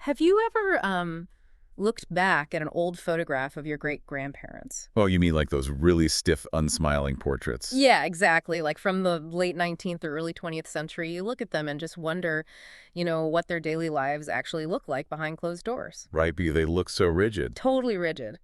Have you ever looked back at an old photograph of your great-grandparents? Oh, you mean like those really stiff, unsmiling portraits? Yeah, exactly. Like from the late 19th or early 20th century, you look at them and just wonder, what their daily lives actually look like behind closed doors. Right, because they look so rigid. Totally rigid.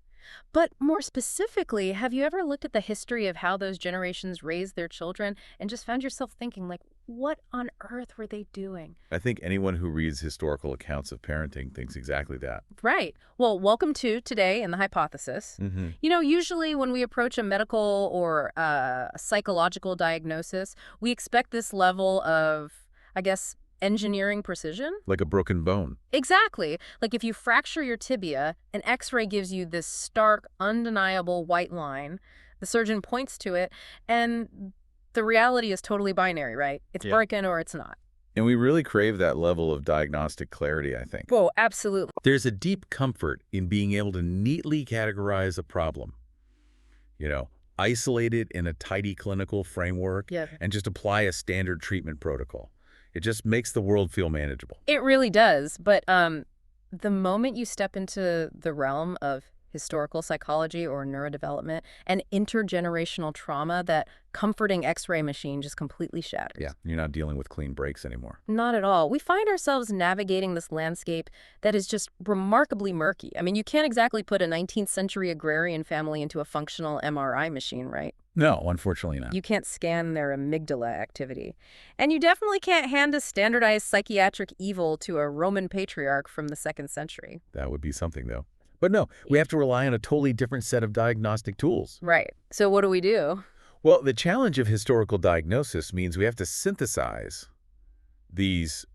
But more specifically, have you ever looked at the history of how those generations raised their children and just found yourself thinking, like, what on earth were they doing? I think anyone who reads historical accounts of parenting thinks exactly that. Right. Well, welcome to Today in the Hypothesis. Mm-hmm. Usually when we approach a medical or a psychological diagnosis, we expect this level of, I guess, engineering precision. Like a broken bone. Exactly. Like if you fracture your tibia, an X-ray gives you this stark, undeniable white line. The surgeon points to it, and the reality is totally binary, right? It's broken or it's not. And we really crave that level of diagnostic clarity, I think. Whoa, absolutely. There's a deep comfort in being able to neatly categorize a problem. Isolate it in a tidy clinical framework and just apply a standard treatment protocol. It just makes the world feel manageable. It really does. But the moment you step into the realm of historical psychology or neurodevelopment and intergenerational trauma, that comforting X-ray machine just completely shatters. Yeah, you're not dealing with clean breaks anymore. Not at all. We find ourselves navigating this landscape that is just remarkably murky. I mean, you can't exactly put a 19th century agrarian family into a functional MRI machine, right? No, unfortunately not. You can't scan their amygdala activity. And you definitely can't hand a standardized psychiatric evil to a Roman patriarch from the 2nd century. That would be something, though. But no, we have to rely on a totally different set of diagnostic tools. Right. So what do we do? Well, the challenge of historical diagnosis means we have to synthesize these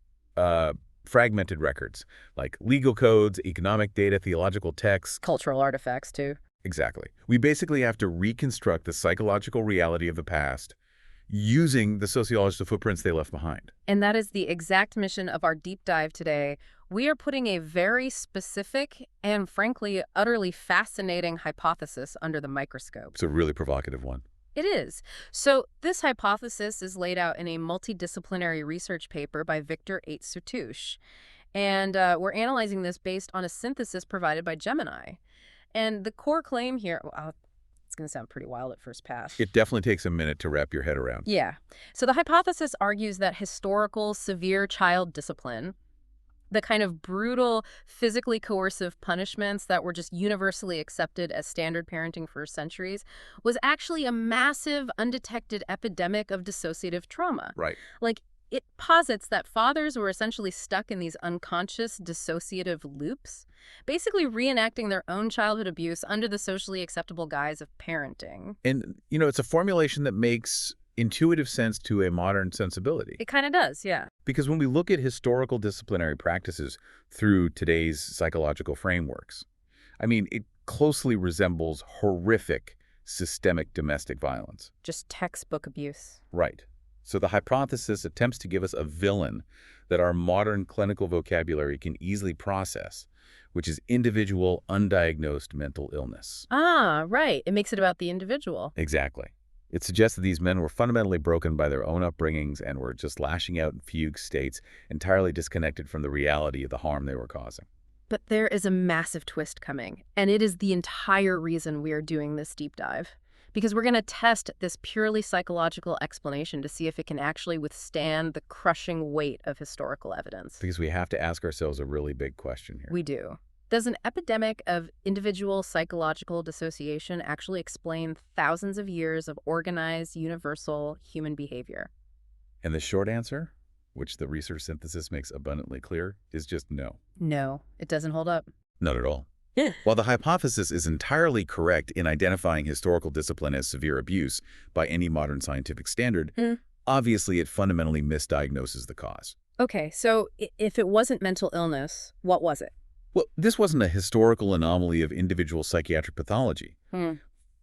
fragmented records, like legal codes, economic data, theological texts. Cultural artifacts, too. Exactly. We basically have to reconstruct the psychological reality of the past using the sociological footprints they left behind. And that is the exact mission of our deep dive today. We are putting a very specific and, frankly, utterly fascinating hypothesis under the microscope. It's a really provocative one. It is. So this hypothesis is laid out in a multidisciplinary research paper by Victor H. Surtouche. And we're analyzing this based on a synthesis provided by Gemini. And the core claim here, it's going to sound pretty wild at first pass. It definitely takes a minute to wrap your head around. Yeah. So the hypothesis argues that historical severe child discipline, the kind of brutal, physically coercive punishments that were just universally accepted as standard parenting for centuries, was actually a massive, undetected epidemic of dissociative trauma. Right. Like, it posits that fathers were essentially stuck in these unconscious dissociative loops, basically reenacting their own childhood abuse under the socially acceptable guise of parenting. And, it's a formulation that makes intuitive sense to a modern sensibility. It kind of does, yeah. Because when we look at historical disciplinary practices through today's psychological frameworks, it closely resembles horrific systemic domestic violence. Just textbook abuse. Right. So the hypothesis attempts to give us a villain that our modern clinical vocabulary can easily process, which is individual, undiagnosed mental illness. Ah, right. It makes it about the individual. Exactly. It suggests that these men were fundamentally broken by their own upbringings and were just lashing out in fugue states, entirely disconnected from the reality of the harm they were causing. But there is a massive twist coming, and it is the entire reason we are doing this deep dive. Because we're going to test this purely psychological explanation to see if it can actually withstand the crushing weight of historical evidence. Because we have to ask ourselves a really big question here. We do. Does an epidemic of individual psychological dissociation actually explain thousands of years of organized, universal human behavior? And the short answer, which the research synthesis makes abundantly clear, is just no. No, it doesn't hold up. Not at all. While the hypothesis is entirely correct in identifying historical discipline as severe abuse by any modern scientific standard, obviously it fundamentally misdiagnoses the cause. Okay, so if it wasn't mental illness, what was it? Well, this wasn't a historical anomaly of individual psychiatric pathology.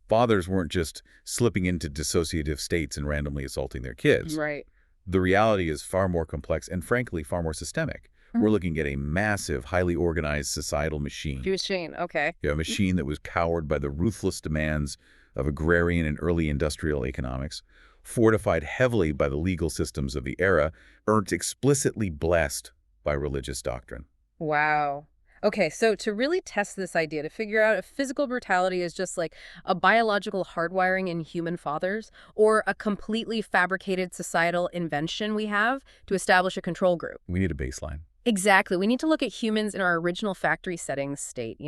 Fathers weren't just slipping into dissociative states and randomly assaulting their kids. Right. The reality is far more complex and, frankly, far more systemic. We're looking at a massive, highly organized societal machine. Machine, okay. A machine that was cowered by the ruthless demands of agrarian and early industrial economics, fortified heavily by the legal systems of the era, explicitly blessed by religious doctrine. Wow. Okay, so to really test this idea, to figure out if physical brutality is just like a biological hardwiring in human fathers or a completely fabricated societal invention we have to establish a control group. We need a baseline. Exactly. We need to look at humans in our original factory settings state,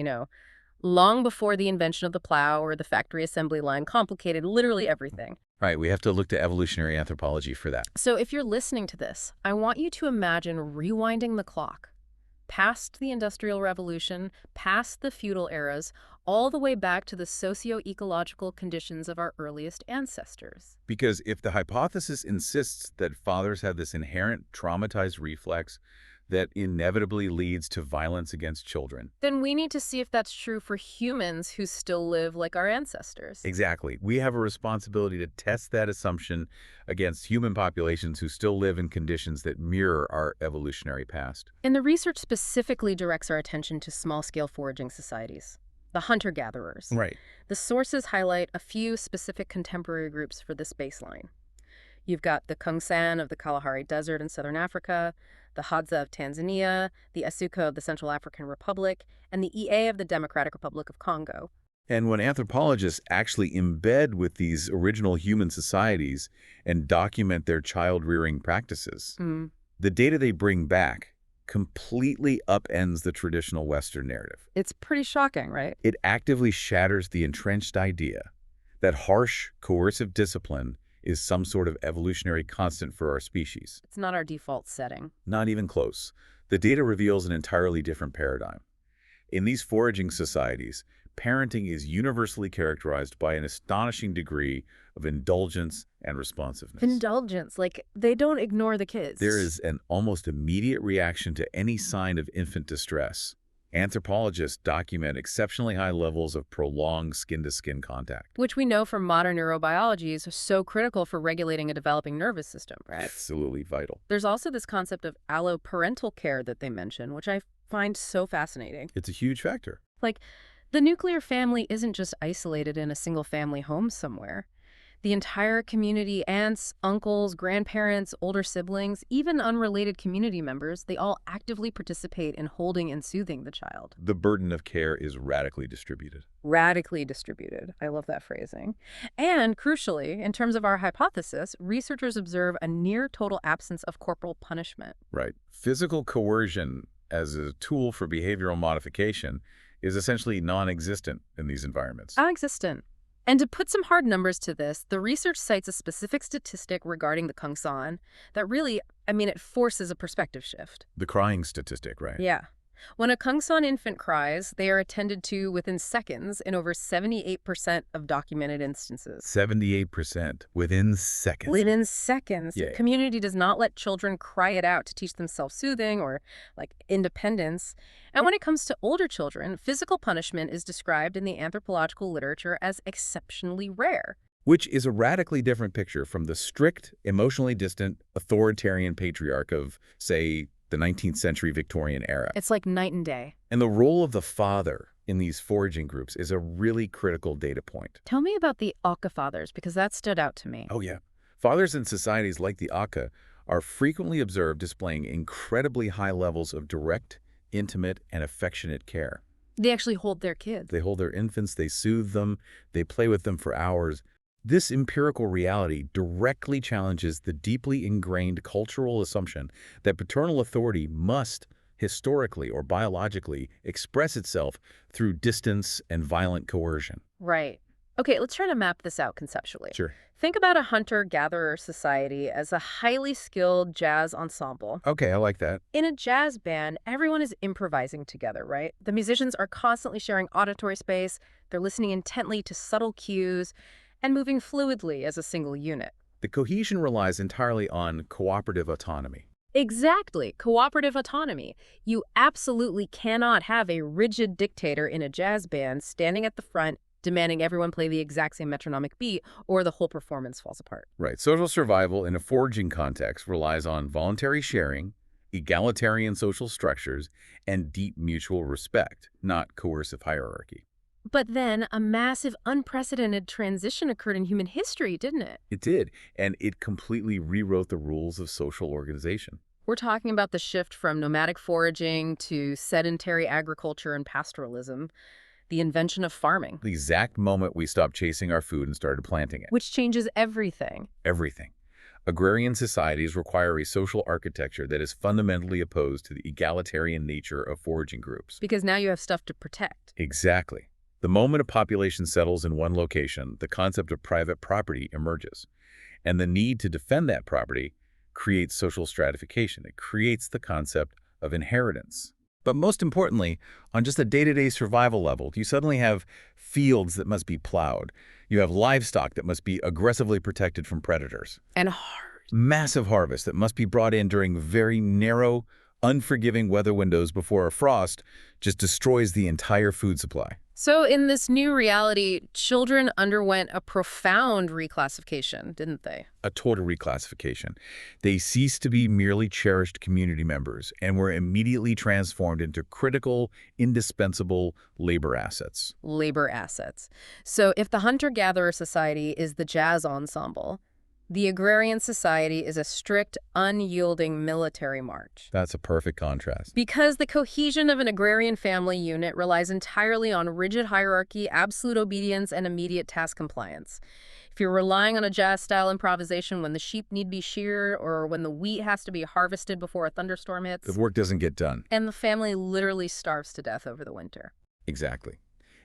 long before the invention of the plow or the factory assembly line complicated literally everything. Right, we have to look to evolutionary anthropology for that. So if you're listening to this, I want you to imagine rewinding the clock past the Industrial Revolution, past the feudal eras, all the way back to the socio-ecological conditions of our earliest ancestors. Because if the hypothesis insists that fathers have this inherent traumatized reflex that inevitably leads to violence against children. Then we need to see if that's true for humans who still live like our ancestors. Exactly. We have a responsibility to test that assumption against human populations who still live in conditions that mirror our evolutionary past. And the research specifically directs our attention to small-scale foraging societies, the hunter-gatherers. Right. The sources highlight a few specific contemporary groups for this baseline. You've got the Kungsan of the Kalahari Desert in southern Africa, the Hadza of Tanzania, the Asuka of the Central African Republic, and the EA of the Democratic Republic of Congo. And when anthropologists actually embed with these original human societies and document their child-rearing practices, the data they bring back completely upends the traditional Western narrative. It's pretty shocking, right? It actively shatters the entrenched idea that harsh, coercive discipline is some sort of evolutionary constant for our species. It's not our default setting. Not even close. The data reveals an entirely different paradigm. In these foraging societies, parenting is universally characterized by an astonishing degree of indulgence and responsiveness. Indulgence, like they don't ignore the kids. There is an almost immediate reaction to any sign of infant distress. Anthropologists document exceptionally high levels of prolonged skin-to-skin contact. Which we know from modern neurobiology is so critical for regulating a developing nervous system, right? Absolutely vital. There's also this concept of alloparental care that they mention, which I find so fascinating. It's a huge factor. Like, the nuclear family isn't just isolated in a single-family home somewhere. The entire community, aunts, uncles, grandparents, older siblings, even unrelated community members, they all actively participate in holding and soothing the child. The burden of care is radically distributed. Radically distributed. I love that phrasing. And crucially, in terms of our hypothesis, researchers observe a near total absence of corporal punishment. Right. Physical coercion as a tool for behavioral modification is essentially non-existent in these environments. Non-existent. And to put some hard numbers to this, the research cites a specific statistic regarding the Kungsan that really, it forces a perspective shift. The crying statistic, right? Yeah. When a Kungsan infant cries, they are attended to within seconds in over 78% of documented instances. 78% within seconds. Within seconds. Yeah. Community does not let children cry it out to teach them self-soothing or, independence. And when it comes to older children, physical punishment is described in the anthropological literature as exceptionally rare. Which is a radically different picture from the strict, emotionally distant, authoritarian patriarch of, say, the 19th century Victorian era. It's like night and day. And the role of the father in these foraging groups is a really critical data point. Tell me about the Aka fathers, because that stood out to me. Oh, yeah. Fathers in societies like the Aka are frequently observed displaying incredibly high levels of direct, intimate, and affectionate care. They actually hold their kids. They hold their infants, they soothe them, they play with them for hours. This empirical reality directly challenges the deeply ingrained cultural assumption that paternal authority must, historically or biologically, express itself through distance and violent coercion. Right. Okay, let's try to map this out conceptually. Sure. Think about a hunter-gatherer society as a highly skilled jazz ensemble. Okay, I like that. In a jazz band, everyone is improvising together, right? The musicians are constantly sharing auditory space, they're listening intently to subtle cues, and moving fluidly as a single unit. The cohesion relies entirely on cooperative autonomy. Exactly. Cooperative autonomy. You absolutely cannot have a rigid dictator in a jazz band standing at the front demanding everyone play the exact same metronomic beat, or the whole performance falls apart. Right. Social survival in a foraging context relies on voluntary sharing, egalitarian social structures, and deep mutual respect, not coercive hierarchy. But then a massive, unprecedented transition occurred in human history, didn't it? It did, and it completely rewrote the rules of social organization. We're talking about the shift from nomadic foraging to sedentary agriculture and pastoralism, the invention of farming, The exact moment we stopped chasing our food and started planting it. which changes everything. Everything. Agrarian societies require a social architecture that is fundamentally opposed to the egalitarian nature of foraging groups. Because now you have stuff to protect. Exactly. The moment a population settles in one location, the concept of private property emerges. And the need to defend that property creates social stratification. It creates the concept of inheritance. But most importantly, on just a day-to-day survival level, you suddenly have fields that must be plowed. You have livestock that must be aggressively protected from predators. And hard. Massive harvests that must be brought in during very narrow, unforgiving weather windows before a frost just destroys the entire food supply. So in this new reality, children underwent a profound reclassification, didn't they? A total reclassification. They ceased to be merely cherished community members and were immediately transformed into critical, indispensable labor assets. Labor assets. So if the hunter-gatherer society is the jazz ensemble, the agrarian society is a strict, unyielding military march. That's a perfect contrast. Because the cohesion of an agrarian family unit relies entirely on rigid hierarchy, absolute obedience, and immediate task compliance. If you're relying on a jazz-style improvisation when the sheep need be sheared or when the wheat has to be harvested before a thunderstorm hits, The work doesn't get done. and the family literally starves to death over the winter. Exactly.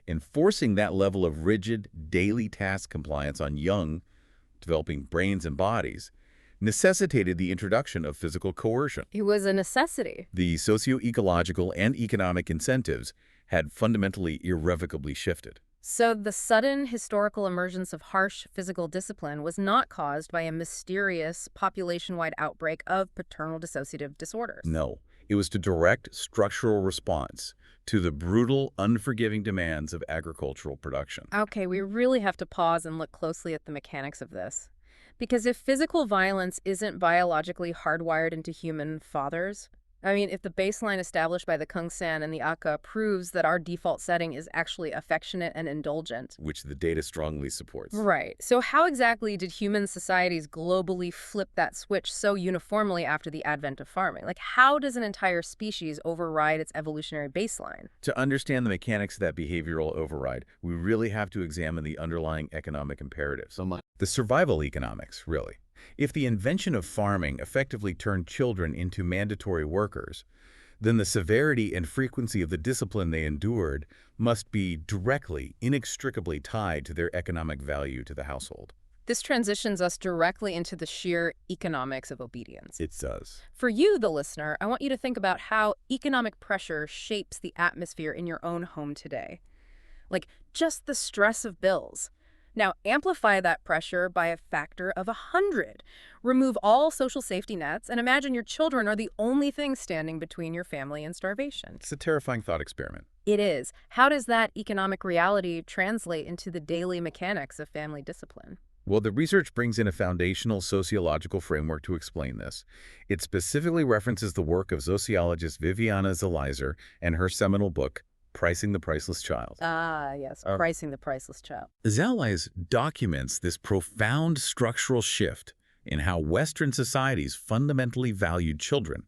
Enforcing that level of rigid, daily task compliance on young, developing brains and bodies necessitated the introduction of physical coercion. It was a necessity. The socio-ecological and economic incentives had fundamentally irrevocably shifted. So the sudden historical emergence of harsh physical discipline was not caused by a mysterious population-wide outbreak of paternal dissociative disorders. No, it was to direct structural response to the brutal, unforgiving demands of agricultural production. Okay, we really have to pause and look closely at the mechanics of this. Because if physical violence isn't biologically hardwired into human fathers, if the baseline established by the Kung San and the Aka proves that our default setting is actually affectionate and indulgent. Which the data strongly supports. Right. So how exactly did human societies globally flip that switch so uniformly after the advent of farming? Like, how does an entire species override its evolutionary baseline? To understand the mechanics of that behavioral override, we really have to examine the underlying economic imperatives. The survival economics, really. If the invention of farming effectively turned children into mandatory workers, then the severity and frequency of the discipline they endured must be directly, inextricably tied to their economic value to the household. This transitions us directly into the sheer economics of obedience. It does. For you, the listener, I want you to think about how economic pressure shapes the atmosphere in your own home today. Like, just the stress of bills. Now, amplify that pressure by a factor of 100. Remove all social safety nets, and imagine your children are the only thing standing between your family and starvation. It's a terrifying thought experiment. It is. How does that economic reality translate into the daily mechanics of family discipline? Well, the research brings in a foundational sociological framework to explain this. It specifically references the work of sociologist Viviana Zelizer and her seminal book, Pricing the Priceless Child. Ah, yes, pricing the priceless child. Zelizer documents this profound structural shift in how Western societies fundamentally valued children,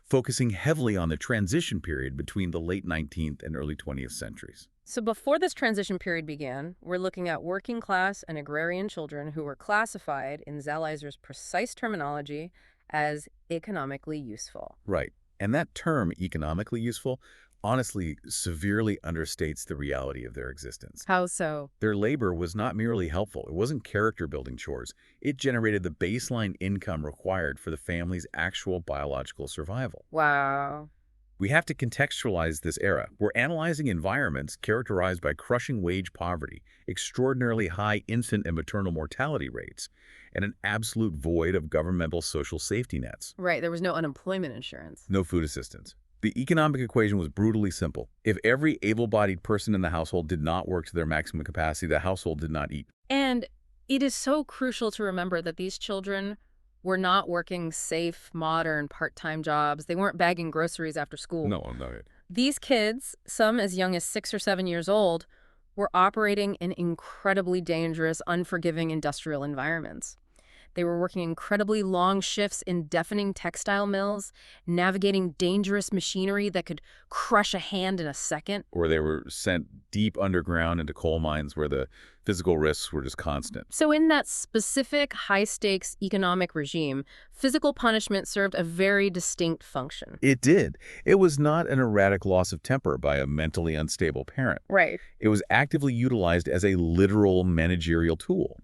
focusing heavily on the transition period between the late 19th and early 20th centuries. So before this transition period began, we're looking at working class and agrarian children who were classified, in Zelizer's precise terminology, as economically useful. Right. And that term, economically useful, honestly severely understates the reality of their existence. How so? Their labor was not merely helpful. It wasn't character-building chores. It generated the baseline income required for the family's actual biological survival. Wow. We have to contextualize this era. We're analyzing environments characterized by crushing wage poverty, extraordinarily high infant and maternal mortality rates, and an absolute void of governmental social safety nets. Right, there was no unemployment insurance. No food assistance. The economic equation was brutally simple. If every able-bodied person in the household did not work to their maximum capacity, the household did not eat. And it is so crucial to remember that these children were not working safe, modern, part-time jobs. They weren't bagging groceries after school. No. These kids, some as young as 6 or 7 years old, were operating in incredibly dangerous, unforgiving industrial environments. They were working incredibly long shifts in deafening textile mills, navigating dangerous machinery that could crush a hand in a second. Or they were sent deep underground into coal mines where the physical risks were just constant. So in that specific high-stakes economic regime, physical punishment served a very distinct function. It did. It was not an erratic loss of temper by a mentally unstable parent. Right. It was actively utilized as a literal managerial tool.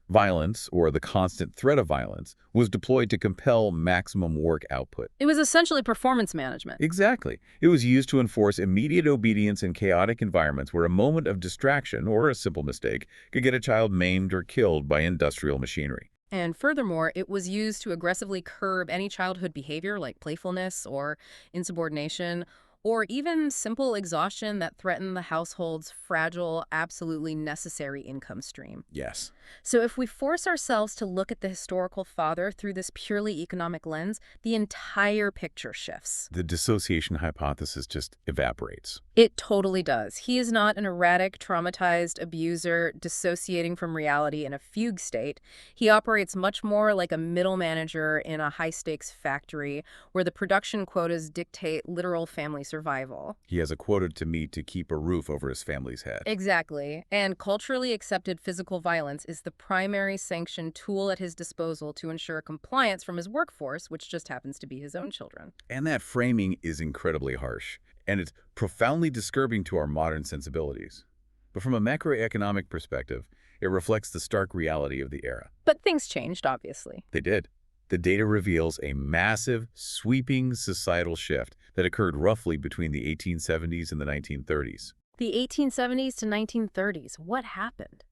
Violence, or the constant threat of violence, was deployed to compel maximum work output. It was essentially performance management. Exactly. It was used to enforce immediate obedience in chaotic environments where a moment of distraction or a simple mistake could get a child maimed or killed by industrial machinery. And furthermore, it was used to aggressively curb any childhood behavior like playfulness or insubordination, or even simple exhaustion that threatened the household's fragile, absolutely necessary income stream. Yes. So if we force ourselves to look at the historical father through this purely economic lens, the entire picture shifts. The dissociation hypothesis just evaporates. It totally does. He is not an erratic, traumatized abuser dissociating from reality in a fugue state. He operates much more like a middle manager in a high-stakes factory where the production quotas dictate literal family survival. He has a quota to meet to keep a roof over his family's head. Exactly. And culturally accepted physical violence is the primary sanctioned tool at his disposal to ensure compliance from his workforce, which just happens to be his own children. And that framing is incredibly harsh, and it's profoundly disturbing to our modern sensibilities. But from a macroeconomic perspective, it reflects the stark reality of the era. But things changed, obviously. They did. The data reveals a massive, sweeping societal shift that occurred roughly between the 1870s and the 1930s. The 1870s to 1930s, what happened?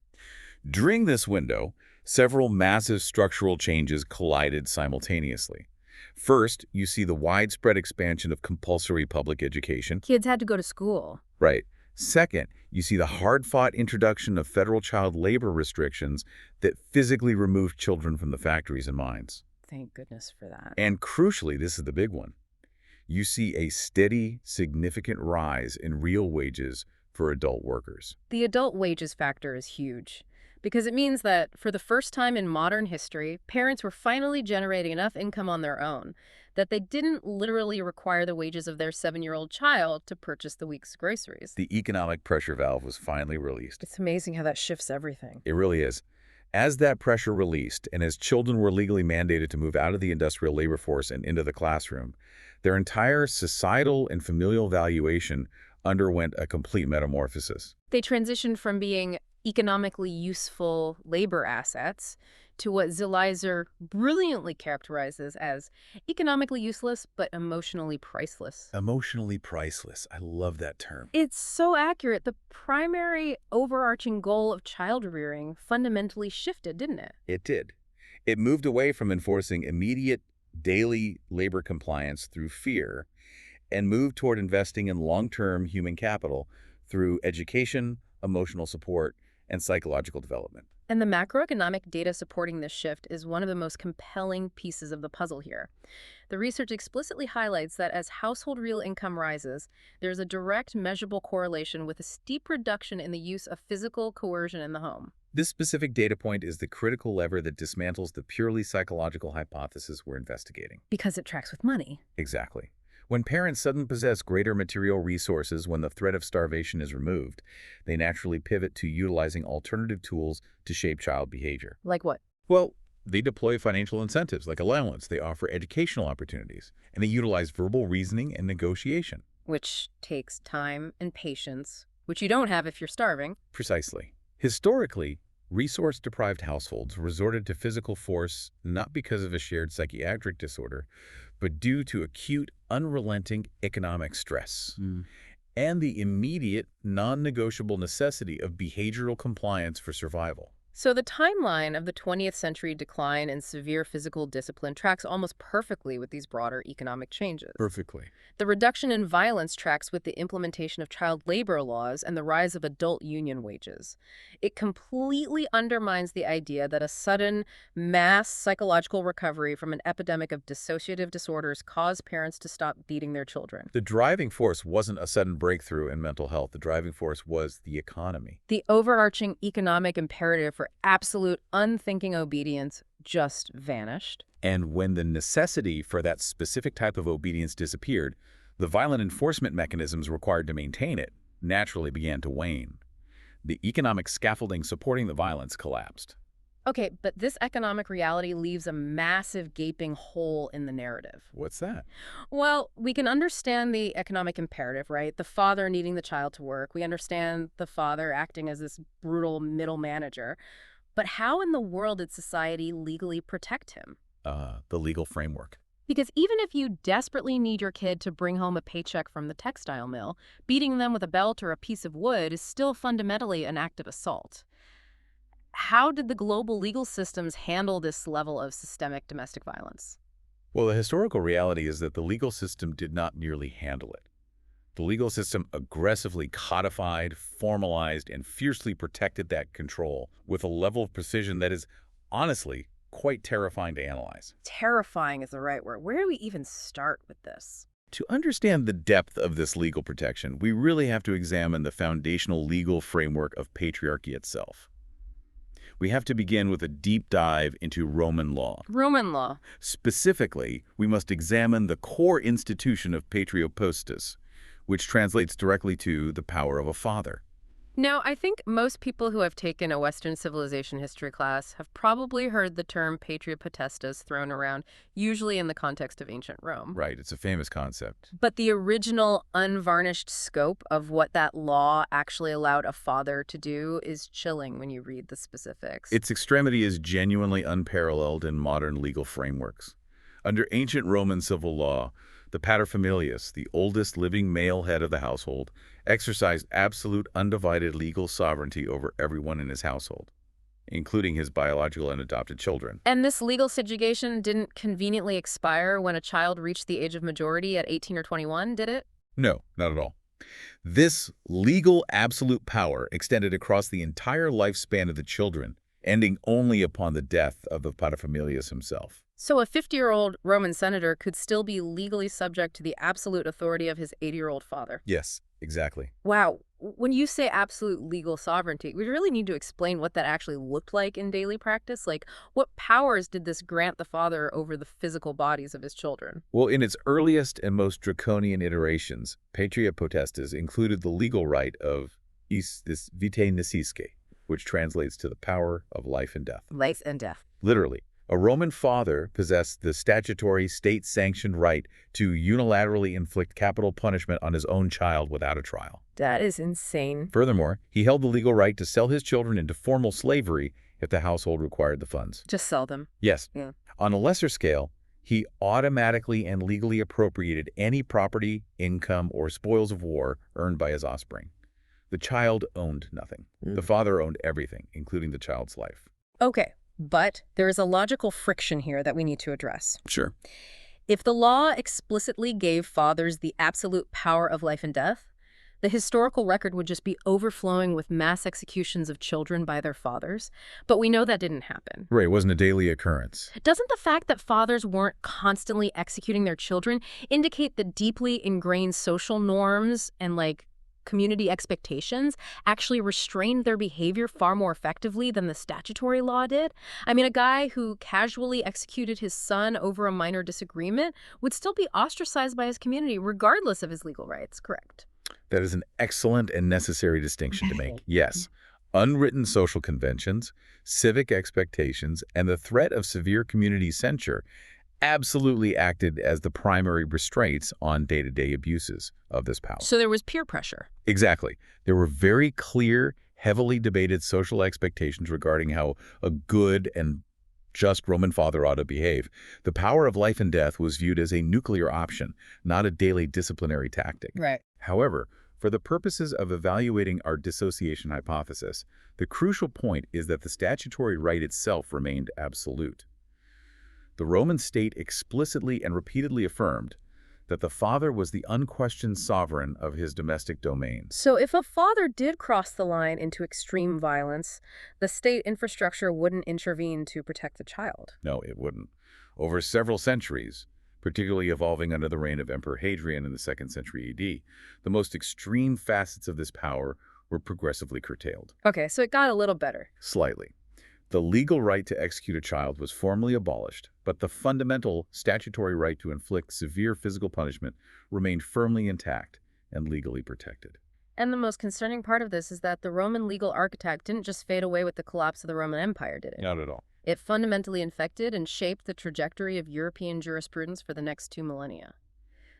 During this window, several massive structural changes collided simultaneously. First, you see the widespread expansion of compulsory public education. Kids had to go to school. Right. Second, you see the hard-fought introduction of federal child labor restrictions that physically removed children from the factories and mines. Thank goodness for that. And crucially, this is the big one, you see a steady, significant rise in real wages for adult workers. The adult wages factor is huge because it means that for the first time in modern history, parents were finally generating enough income on their own that they didn't literally require the wages of their 7-year-old child to purchase the week's groceries. The economic pressure valve was finally released. It's amazing how that shifts everything. It really is. As that pressure released, and as children were legally mandated to move out of the industrial labor force and into the classroom, their entire societal and familial valuation underwent a complete metamorphosis. They transitioned from being economically useful labor assets to what Zelizer brilliantly characterizes as economically useless but emotionally priceless. Emotionally priceless. I love that term. It's so accurate. The primary overarching goal of child rearing fundamentally shifted, didn't it? It did. It moved away from enforcing immediate daily labor compliance through fear and moved toward investing in long-term human capital through education, emotional support, and psychological development. And the macroeconomic data supporting this shift is one of the most compelling pieces of the puzzle here. The research explicitly highlights that as household real income rises, there's a direct measurable correlation with a steep reduction in the use of physical coercion in the home. This specific data point is the critical lever that dismantles the purely psychological hypothesis we're investigating. Because it tracks with money. Exactly. When parents suddenly possess greater material resources when the threat of starvation is removed, they naturally pivot to utilizing alternative tools to shape child behavior. Like what? Well, they deploy financial incentives like allowance, they offer educational opportunities, and they utilize verbal reasoning and negotiation. Which takes time and patience, which you don't have if you're starving. Precisely. Historically, resource-deprived households resorted to physical force not because of a shared psychiatric disorder, but due to acute, unrelenting economic stress and the immediate, non-negotiable necessity of behavioral compliance for survival. So the timeline of the 20th century decline in severe physical discipline tracks almost perfectly with these broader economic changes. Perfectly. The reduction in violence tracks with the implementation of child labor laws and the rise of adult union wages. It completely undermines the idea that a sudden, mass psychological recovery from an epidemic of dissociative disorders caused parents to stop beating their children. The driving force wasn't a sudden breakthrough in mental health. The driving force was the economy. The overarching economic imperative for absolute unthinking obedience just vanished. And when the necessity for that specific type of obedience disappeared, the violent enforcement mechanisms required to maintain it naturally began to wane. The economic scaffolding supporting the violence collapsed. Okay, but this economic reality leaves a massive gaping hole in the narrative. What's that? Well, we can understand the economic imperative, right? The father needing the child to work. We understand the father acting as this brutal middle manager. But how in the world did society legally protect him? The legal framework. Because even if you desperately need your kid to bring home a paycheck from the textile mill, beating them with a belt or a piece of wood is still fundamentally an act of assault. How did the global legal systems handle this level of systemic domestic violence? Well, the historical reality is that the legal system did not merely handle it. The legal system aggressively codified, formalized, and fiercely protected that control with a level of precision that is, honestly, quite terrifying to analyze. Terrifying is the right word. Where do we even start with this? To understand the depth of this legal protection, we really have to examine the foundational legal framework of patriarchy itself. We have to begin with a deep dive into Roman law. Roman law. Specifically, we must examine the core institution of patria potestas, which translates directly to the power of a father. Now, I think most people who have taken a Western civilization history class have probably heard the term patria potestas thrown around, usually in the context of ancient Rome. Right, it's a famous concept. But the original unvarnished scope of what that law actually allowed a father to do is chilling when you read the specifics. Its extremity is genuinely unparalleled in modern legal frameworks. Under ancient Roman civil law, the paterfamilias, the oldest living male head of the household, exercised absolute undivided legal sovereignty over everyone in his household, including his biological and adopted children. And this legal subjugation didn't conveniently expire when a child reached the age of majority at 18 or 21, did it? No, not at all. This legal absolute power extended across the entire lifespan of the children, ending only upon the death of the paterfamilias himself. So a 50-year-old Roman senator could still be legally subject to the absolute authority of his 80-year-old father. Yes, exactly. Wow. When you say absolute legal sovereignty, we really need to explain what that actually looked like in daily practice. Like, what powers did this grant the father over the physical bodies of his children? Well, in its earliest and most draconian iterations, patria potestas included the legal right of this vitae neciske, which translates to the power of life and death. Life and death. Literally. A Roman father possessed the statutory, state-sanctioned right to unilaterally inflict capital punishment on his own child without a trial. That is insane. Furthermore, he held the legal right to sell his children into formal slavery if the household required the funds. Just sell them. Yes. Yeah. On a lesser scale, he automatically and legally appropriated any property, income, or spoils of war earned by his offspring. The child owned nothing. The father owned everything, including the child's life. Okay. But there is a logical friction here that we need to address. Sure. If the law explicitly gave fathers the absolute power of life and death, the historical record would just be overflowing with mass executions of children by their fathers. But we know that didn't happen. Right, it wasn't a daily occurrence. Doesn't the fact that fathers weren't constantly executing their children indicate the deeply ingrained social norms and, community expectations actually restrained their behavior far more effectively than the statutory law did? I mean, a guy who casually executed his son over a minor disagreement would still be ostracized by his community regardless of his legal rights, correct? That is an excellent and necessary distinction to make. Yes, unwritten social conventions, civic expectations, and the threat of severe community censure absolutely acted as the primary restraints on day-to-day abuses of this power. So there was peer pressure. Exactly. There were very clear, heavily debated social expectations regarding how a good and just Roman father ought to behave. The power of life and death was viewed as a nuclear option, not a daily disciplinary tactic. Right. However, for the purposes of evaluating our dissociation hypothesis, the crucial point is that the statutory right itself remained absolute. The Roman state explicitly and repeatedly affirmed that the father was the unquestioned sovereign of his domestic domain. So if a father did cross the line into extreme violence, the state infrastructure wouldn't intervene to protect the child. No, it wouldn't. Over several centuries, particularly evolving under the reign of Emperor Hadrian in the 2nd century AD, the most extreme facets of this power were progressively curtailed. Okay, so it got a little better. Slightly. The legal right to execute a child was formally abolished, but the fundamental statutory right to inflict severe physical punishment remained firmly intact and legally protected. And the most concerning part of this is that the Roman legal architect didn't just fade away with the collapse of the Roman Empire, did it? Not at all. It fundamentally infected and shaped the trajectory of European jurisprudence for the next 2 millennia.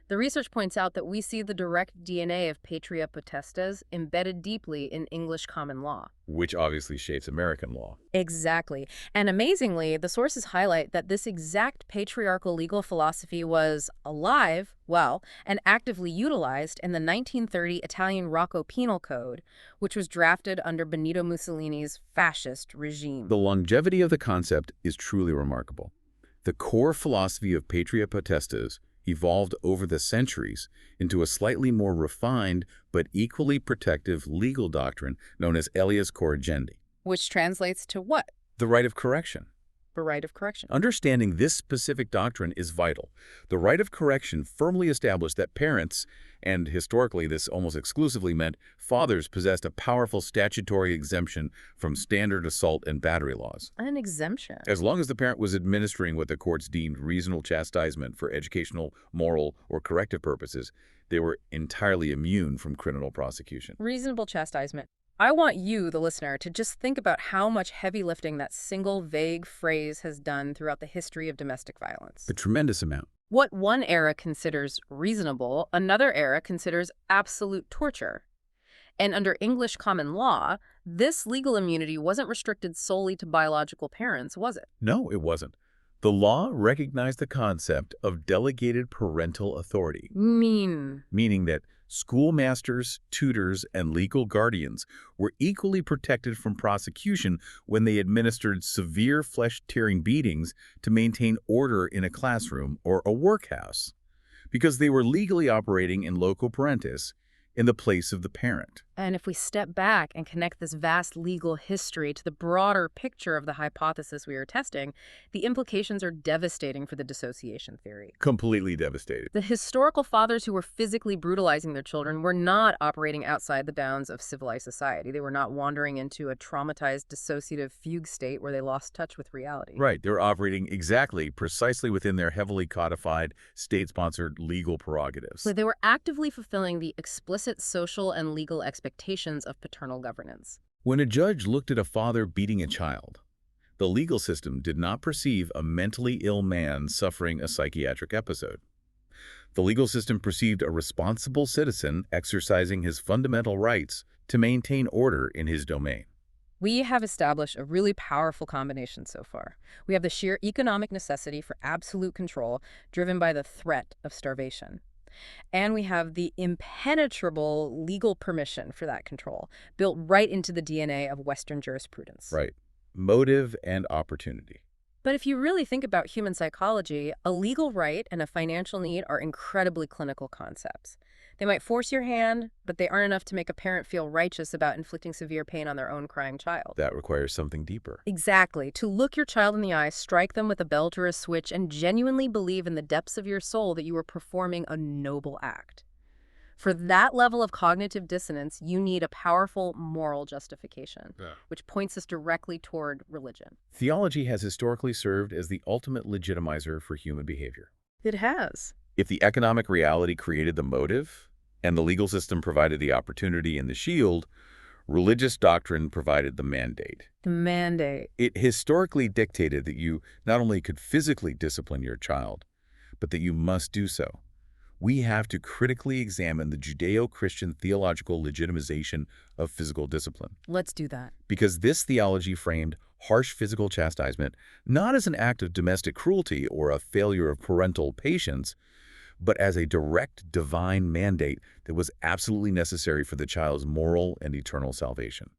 The research points out that we see the direct DNA of patria potestas embedded deeply in English common law. Which obviously shapes American law. Exactly. And amazingly, the sources highlight that this exact patriarchal legal philosophy was alive, and actively utilized in the 1930 Italian Rocco Penal Code, which was drafted under Benito Mussolini's fascist regime. The longevity of the concept is truly remarkable. The core philosophy of patria potestas evolved over the centuries into a slightly more refined but equally protective legal doctrine known as alias corrigendi. Which translates to what? The right of correction. The right of correction. Understanding this specific doctrine is vital. The right of correction firmly established that parents, and historically this almost exclusively meant fathers, possessed a powerful statutory exemption from standard assault and battery laws. An exemption. As long as the parent was administering what the courts deemed reasonable chastisement for educational, moral, or corrective purposes, they were entirely immune from criminal prosecution. Reasonable chastisement. I want you, the listener, to just think about how much heavy lifting that single vague phrase has done throughout the history of domestic violence. A tremendous amount. What one era considers reasonable, another era considers absolute torture. And under English common law, this legal immunity wasn't restricted solely to biological parents, was it? No, it wasn't. The law recognized the concept of delegated parental authority. Meaning that schoolmasters, tutors, and legal guardians were equally protected from prosecution when they administered severe flesh-tearing beatings to maintain order in a classroom or a workhouse, because they were legally operating in loco parentis, in the place of the parent. And if we step back and connect this vast legal history to the broader picture of the hypothesis we are testing, the implications are devastating for the dissociation theory. Completely devastated. The historical fathers who were physically brutalizing their children were not operating outside the bounds of civilized society. They were not wandering into a traumatized dissociative fugue state where they lost touch with reality. Right. They were operating precisely within their heavily codified, state-sponsored legal prerogatives. So they were actively fulfilling the explicit social and legal expectations of paternal governance. When a judge looked at a father beating a child, the legal system did not perceive a mentally ill man suffering a psychiatric episode. The legal system perceived a responsible citizen exercising his fundamental rights to maintain order in his domain. We have established a really powerful combination so far. We have the sheer economic necessity for absolute control driven by the threat of starvation. And we have the impenetrable legal permission for that control, built right into the DNA of Western jurisprudence. Right. Motive and opportunity. But if you really think about human psychology, a legal right and a financial need are incredibly clinical concepts. They might force your hand, but they aren't enough to make a parent feel righteous about inflicting severe pain on their own crying child. That requires something deeper. Exactly. To look your child in the eye, strike them with a belt or a switch, and genuinely believe in the depths of your soul that you are performing a noble act. For that level of cognitive dissonance, you need a powerful moral justification, which points us directly toward religion. Theology has historically served as the ultimate legitimizer for human behavior. It has. If the economic reality created the motive, and the legal system provided the opportunity and the shield, religious doctrine provided the mandate. The mandate. It historically dictated that you not only could physically discipline your child, but that you must do so. We have to critically examine the Judeo-Christian theological legitimization of physical discipline. Let's do that. Because this theology framed harsh physical chastisement not as an act of domestic cruelty or a failure of parental patience, but as a direct divine mandate that was absolutely necessary for the child's moral and eternal salvation.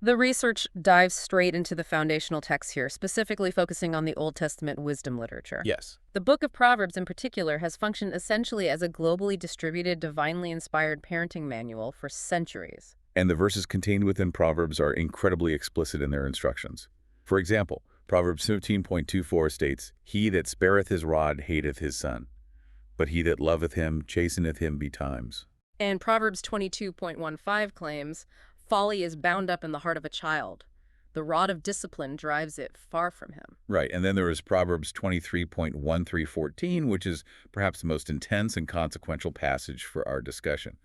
The research dives straight into the foundational texts here, specifically focusing on the Old Testament wisdom literature. Yes. The book of Proverbs in particular has functioned essentially as a globally distributed, divinely inspired parenting manual for centuries. And the verses contained within Proverbs are incredibly explicit in their instructions. For example, Proverbs 15.24 states, "He that spareth his rod hateth his son, but he that loveth him chasteneth him betimes." And Proverbs 22.15 claims, "Folly is bound up in the heart of a child, The rod of discipline drives it far from him. Right, and then there is Proverbs 23.1314, which is perhaps the most intense and consequential passage for our discussion.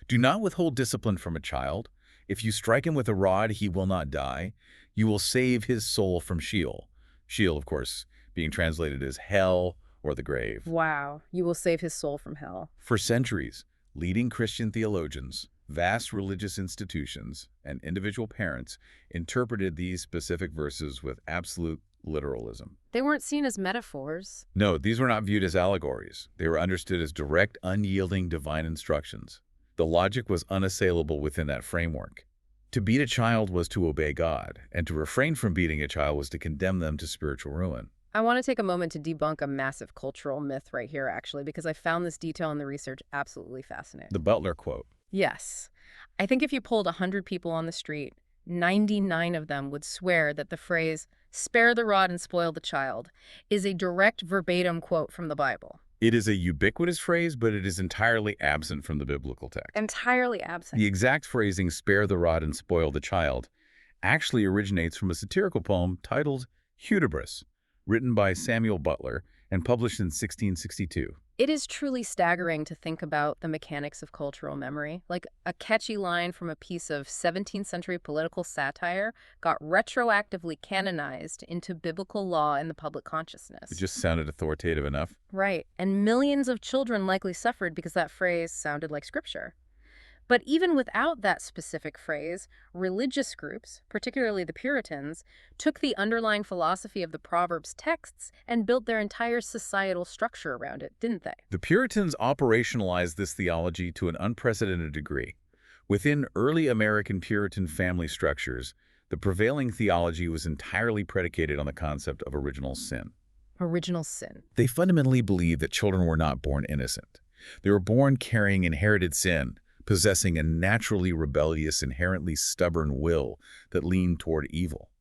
Do not withhold discipline from a child. If you strike him with a rod, he will not die. You will save his soul from Sheol. Sheol, of course, being translated as hell or the grave. Wow, you will save his soul from hell. For centuries, leading Christian theologians, vast religious institutions, and individual parents interpreted these specific verses with absolute literalism. They weren't seen as metaphors. No, these were not viewed as allegories. They were understood as direct, unyielding divine instructions. The logic was unassailable within that framework. To beat a child was to obey God, and to refrain from beating a child was to condemn them to spiritual ruin. I want to take a moment to debunk a massive cultural myth right here, actually, because I found this detail in the research absolutely fascinating. The Butler quote. Yes. I think if you polled 100 people on the street, 99 of them would swear that the phrase, "spare the rod and spoil the child," is a direct verbatim quote from the Bible. It is a ubiquitous phrase, but it is entirely absent from the biblical text. Entirely absent. The exact phrasing, spare the rod and spoil the child, actually originates from a satirical poem titled Hudibras, written by Samuel Butler and published in 1662. It is truly staggering to think about the mechanics of cultural memory. Like a catchy line from a piece of 17th century political satire got retroactively canonized into biblical law in the public consciousness. It just sounded authoritative enough. Right. And millions of children likely suffered because that phrase sounded like scripture. But even without that specific phrase, religious groups, particularly the Puritans, took the underlying philosophy of the Proverbs texts and built their entire societal structure around it, didn't they? The Puritans operationalized this theology to an unprecedented degree. Within early American Puritan family structures, the prevailing theology was entirely predicated on the concept of original sin. Original sin. They fundamentally believed that children were not born innocent. They were born carrying inherited sin, possessing a naturally rebellious, inherently stubborn will that leaned toward evil.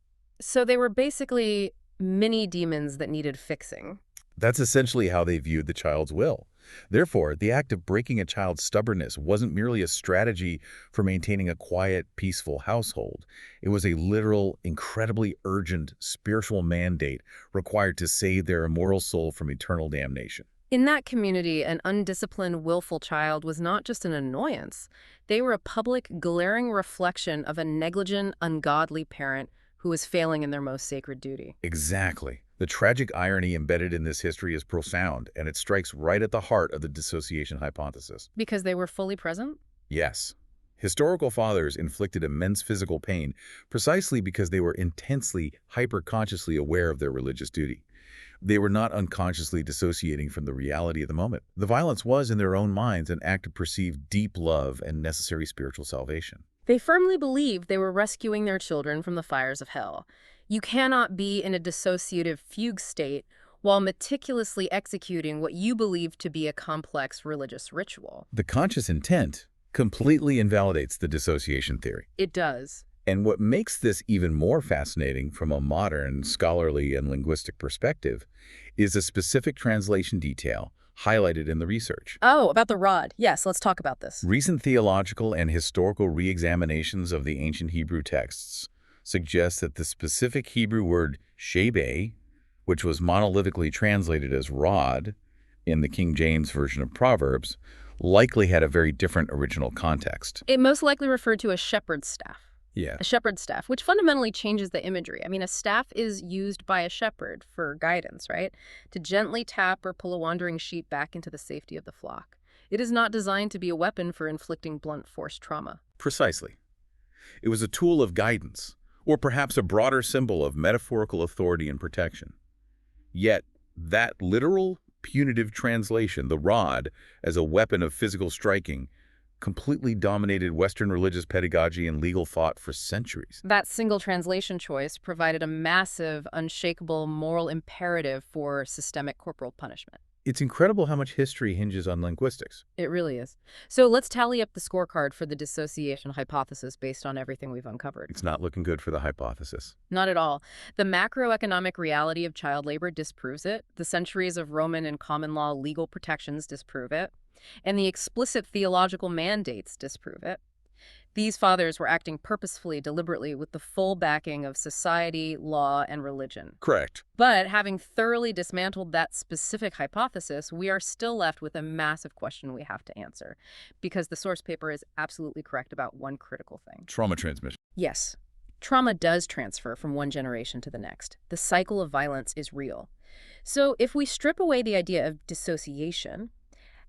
So they were basically mini demons that needed fixing. That's essentially how they viewed the child's will. Therefore, the act of breaking a child's stubbornness wasn't merely a strategy for maintaining a quiet, peaceful household. It was a literal, incredibly urgent spiritual mandate required to save their immoral soul from eternal damnation. In that community, an undisciplined, willful child was not just an annoyance. They were a public, glaring reflection of a negligent, ungodly parent who was failing in their most sacred duty. Exactly. The tragic irony embedded in this history is profound, and it strikes right at the heart of the dissociation hypothesis. Because they were fully present? Yes. Historical fathers inflicted immense physical pain precisely because they were intensely, hyper-consciously aware of their religious duty. They were not unconsciously dissociating from the reality of the moment. The violence was, in their own minds, an act of perceived deep love and necessary spiritual salvation. They firmly believed they were rescuing their children from the fires of hell. You cannot be in a dissociative fugue state while meticulously executing what you believe to be a complex religious ritual. The conscious intent completely invalidates the dissociation theory. It does. And what makes this even more fascinating from a modern, scholarly, and linguistic perspective is a specific translation detail highlighted in the research. Oh, about the rod. Yes, let's talk about this. Recent theological and historical re-examinations of the ancient Hebrew texts suggest that the specific Hebrew word shebe, which was monolithically translated as rod in the King James Version of Proverbs, likely had a very different original context. It most likely referred to a shepherd's staff. Yeah. A shepherd's staff, which fundamentally changes the imagery. I mean, a staff is used by a shepherd for guidance, right? To gently tap or pull a wandering sheep back into the safety of the flock. It is not designed to be a weapon for inflicting blunt force trauma. Precisely. It was a tool of guidance, or perhaps a broader symbol of metaphorical authority and protection. Yet, that literal, punitive translation, the rod, as a weapon of physical striking, completely dominated Western religious pedagogy and legal thought for centuries. That single translation choice provided a massive, unshakable moral imperative for systemic corporal punishment. It's incredible how much history hinges on linguistics. It really is. So let's tally up the scorecard for the dissociation hypothesis based on everything we've uncovered. It's not looking good for the hypothesis. Not at all. The macroeconomic reality of child labor disproves it. The centuries of Roman and common law legal protections disprove it. And the explicit theological mandates disprove it. These fathers were acting purposefully, deliberately, with the full backing of society, law, and religion. Correct. But having thoroughly dismantled that specific hypothesis, we are still left with a massive question we have to answer, because the source paper is absolutely correct about one critical thing. Trauma transmission. Yes, trauma does transfer from one generation to the next. The cycle of violence is real. So if we strip away the idea of dissociation,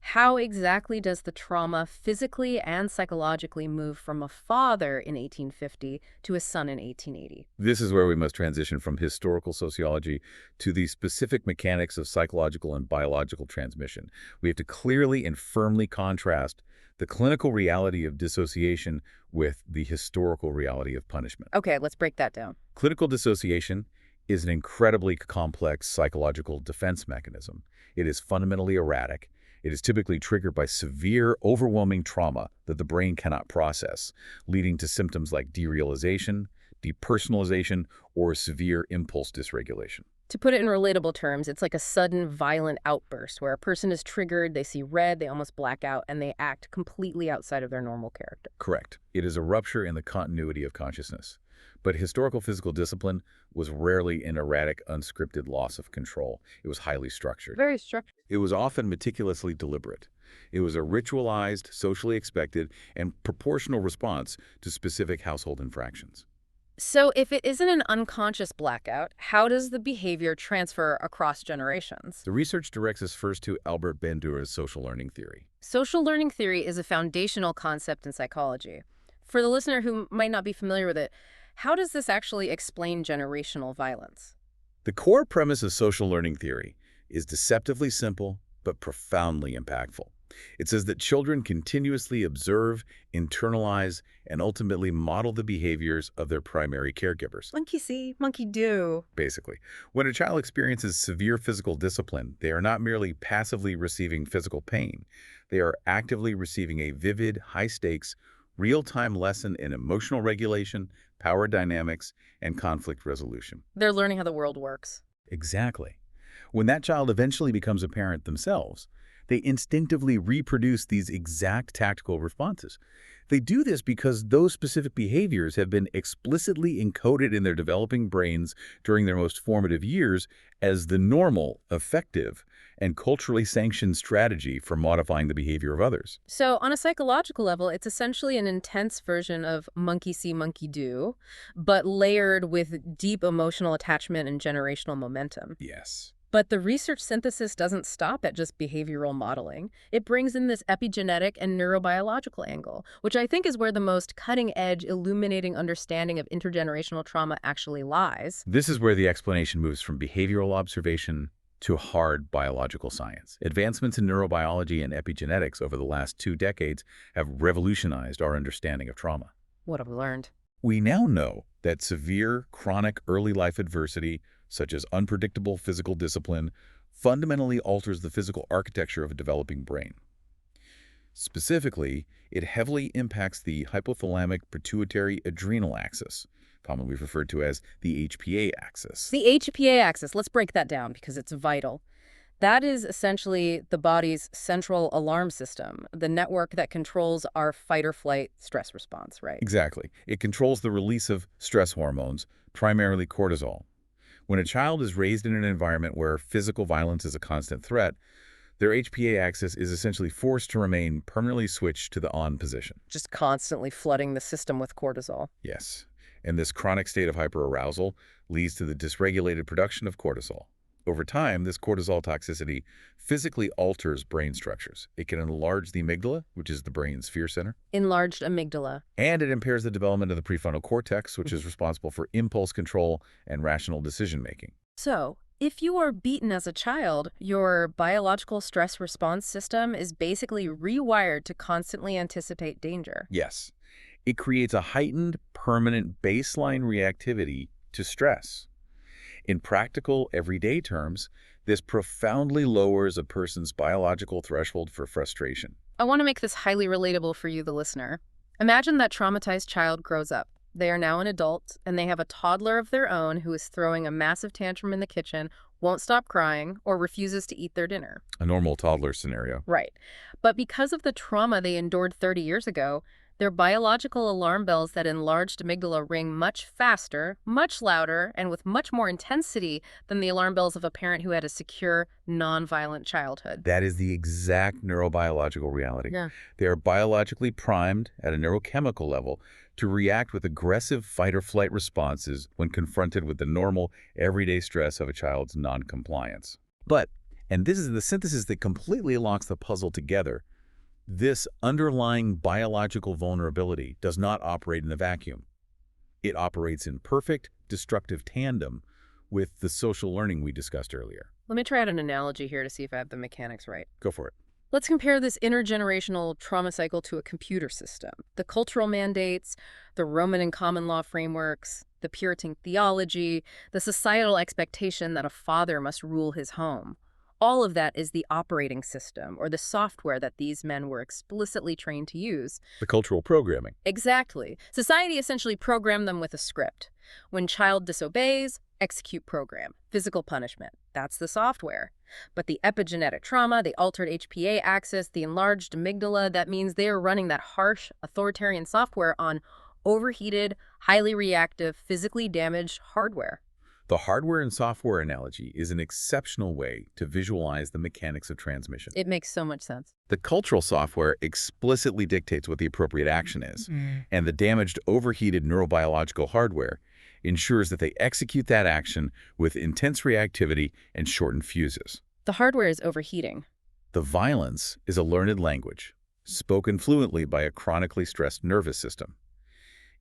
how exactly does the trauma physically and psychologically move from a father in 1850 to a son in 1880? This is where we must transition from historical sociology to the specific mechanics of psychological and biological transmission. We have to clearly and firmly contrast the clinical reality of dissociation with the historical reality of punishment. Okay, let's break that down. Clinical dissociation is an incredibly complex psychological defense mechanism. It is fundamentally erratic. It is typically triggered by severe, overwhelming trauma that the brain cannot process, leading to symptoms like derealization, depersonalization, or severe impulse dysregulation. To put it in relatable terms, it's like a sudden, violent outburst where a person is triggered, they see red, they almost black out, and they act completely outside of their normal character. Correct. It is a rupture in the continuity of consciousness. But historical physical discipline was rarely an erratic, unscripted loss of control. It was highly structured. Very structured. It was often meticulously deliberate. It was a ritualized, socially expected, and proportional response to specific household infractions. So if it isn't an unconscious blackout, how does the behavior transfer across generations? The research directs us first to Albert Bandura's social learning theory. Social learning theory is a foundational concept in psychology. For the listener who might not be familiar with it, how does this actually explain generational violence? The core premise of social learning theory is deceptively simple but profoundly impactful. It says that children continuously observe, internalize, and ultimately model the behaviors of their primary caregivers. Monkey see, monkey do. Basically, when a child experiences severe physical discipline, they are not merely passively receiving physical pain. They are actively receiving a vivid, high-stakes, real-time lesson in emotional regulation, power dynamics, and conflict resolution. They're learning how the world works. Exactly. When that child eventually becomes a parent themselves, they instinctively reproduce these exact tactical responses. They do this because those specific behaviors have been explicitly encoded in their developing brains during their most formative years as the normal, effective, and culturally sanctioned strategy for modifying the behavior of others. So on a psychological level, it's essentially an intense version of monkey see, monkey do, but layered with deep emotional attachment and generational momentum. Yes. But the research synthesis doesn't stop at just behavioral modeling. It brings in this epigenetic and neurobiological angle, which I think is where the most cutting-edge, illuminating understanding of intergenerational trauma actually lies. This is where the explanation moves from behavioral observation to hard biological science. Advancements in neurobiology and epigenetics over the last 2 decades have revolutionized our understanding of trauma. What have we learned? We now know that severe, chronic early life adversity, such as unpredictable physical discipline, fundamentally alters the physical architecture of a developing brain. Specifically, it heavily impacts the hypothalamic pituitary adrenal axis, commonly referred to as the HPA axis. The HPA axis, let's break that down because it's vital. That is essentially the body's central alarm system, the network that controls our fight-or-flight stress response, right? Exactly. It controls the release of stress hormones, primarily cortisol. When a child is raised in an environment where physical violence is a constant threat, their HPA axis is essentially forced to remain permanently switched to the on position. Just constantly flooding the system with cortisol. Yes. And this chronic state of hyperarousal leads to the dysregulated production of cortisol. Over time, this cortisol toxicity physically alters brain structures. It can enlarge the amygdala, which is the brain's fear center. Enlarged amygdala. And it impairs the development of the prefrontal cortex, which is responsible for impulse control and rational decision-making. So, if you are beaten as a child, your biological stress response system is basically rewired to constantly anticipate danger. Yes. It creates a heightened, permanent baseline reactivity to stress. In practical, everyday terms, this profoundly lowers a person's biological threshold for frustration. I want to make this highly relatable for you, the listener. Imagine that traumatized child grows up. They are now an adult, and they have a toddler of their own who is throwing a massive tantrum in the kitchen, won't stop crying, or refuses to eat their dinner. A normal toddler scenario. Right. But because of the trauma they endured 30 years ago, They're biological alarm bells that enlarged amygdala ring much faster, much louder, and with much more intensity than the alarm bells of a parent who had a secure, nonviolent childhood. That is the exact neurobiological reality. Yeah. They are biologically primed at a neurochemical level to react with aggressive fight-or-flight responses when confronted with the normal, everyday stress of a child's noncompliance. But, and this is the synthesis that completely locks the puzzle together, this underlying biological vulnerability does not operate in a vacuum. It operates in perfect, destructive tandem with the social learning we discussed earlier. Let me try out an analogy here to see if I have the mechanics right. Go for it. Let's compare this intergenerational trauma cycle to a computer system. The cultural mandates, the Roman and common law frameworks, the Puritan theology, the societal expectation that a father must rule his home. All of that is the operating system, or the software that these men were explicitly trained to use. The cultural programming. Exactly. Society essentially programmed them with a script. When child disobeys, execute program. Physical punishment. That's the software. But the epigenetic trauma, the altered HPA axis, the enlarged amygdala, that means they are running that harsh, authoritarian software on overheated, highly reactive, physically damaged hardware. The hardware and software analogy is an exceptional way to visualize the mechanics of transmission. It makes so much sense. The cultural software explicitly dictates what the appropriate action is, and the damaged, overheated neurobiological hardware ensures that they execute that action with intense reactivity and shortened fuses. The hardware is overheating. The violence is a learned language, spoken fluently by a chronically stressed nervous system.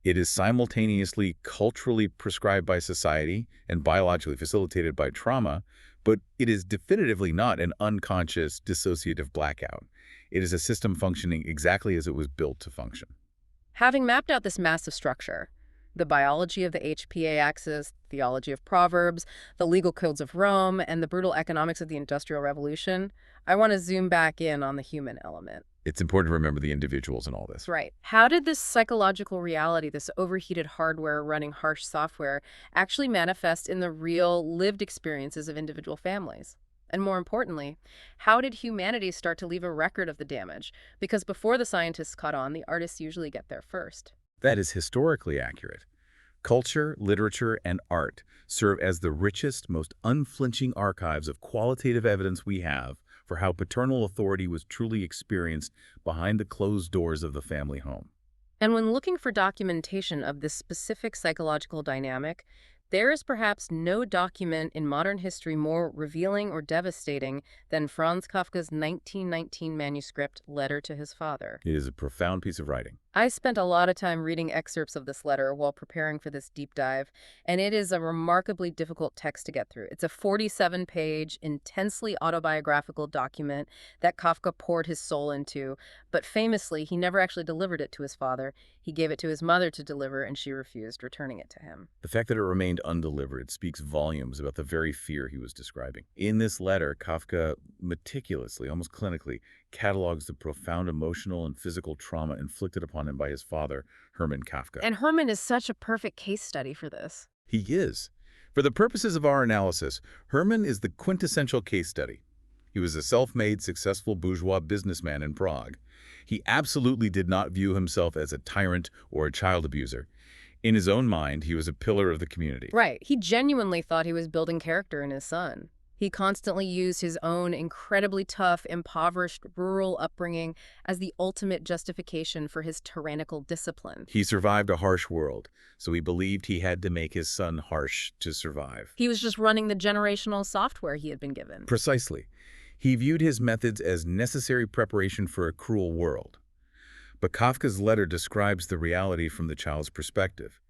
It is simultaneously culturally prescribed by society and biologically facilitated by trauma, but it is definitively not an unconscious dissociative blackout. It is a system functioning exactly as it was built to function. Having mapped out this massive structure, the biology of the HPA axis, theology of Proverbs, the legal codes of Rome, and the brutal economics of the Industrial Revolution, I want to zoom back in on the human element. It's important to remember the individuals in all this. Right. How did this psychological reality, this overheated hardware running harsh software, actually manifest in the real, lived experiences of individual families? And more importantly, how did humanity start to leave a record of the damage? Because before the scientists caught on, the artists usually get there first. That is historically accurate. Culture, literature, and art serve as the richest, most unflinching archives of qualitative evidence we have for how paternal authority was truly experienced behind the closed doors of the family home. And when looking for documentation of this specific psychological dynamic, there is perhaps no document in modern history more revealing or devastating than Franz Kafka's 1919 manuscript letter to his father. It is a profound piece of writing. I spent a lot of time reading excerpts of this letter while preparing for this deep dive, and it is a remarkably difficult text to get through. It's a 47-page, intensely autobiographical document that Kafka poured his soul into, but famously, he never actually delivered it to his father. He gave it to his mother to deliver, and she refused, returning it to him. The fact that it remained undelivered speaks volumes about the very fear he was describing. In this letter, Kafka meticulously, almost clinically, catalogs the profound emotional and physical trauma inflicted upon him by his father, Hermann Kafka. And Hermann is such a perfect case study for this. He is. For the purposes of our analysis, Hermann is the quintessential case study. He was a self-made, successful bourgeois businessman in Prague. He absolutely did not view himself as a tyrant or a child abuser. In his own mind, he was a pillar of the community. Right. He genuinely thought he was building character in his son. He constantly used his own incredibly tough, impoverished, rural upbringing as the ultimate justification for his tyrannical discipline. He survived a harsh world, so he believed he had to make his son harsh to survive. He was just running the generational software he had been given. Precisely. He viewed his methods as necessary preparation for a cruel world. But Kafka's letter describes the reality from the child's perspective.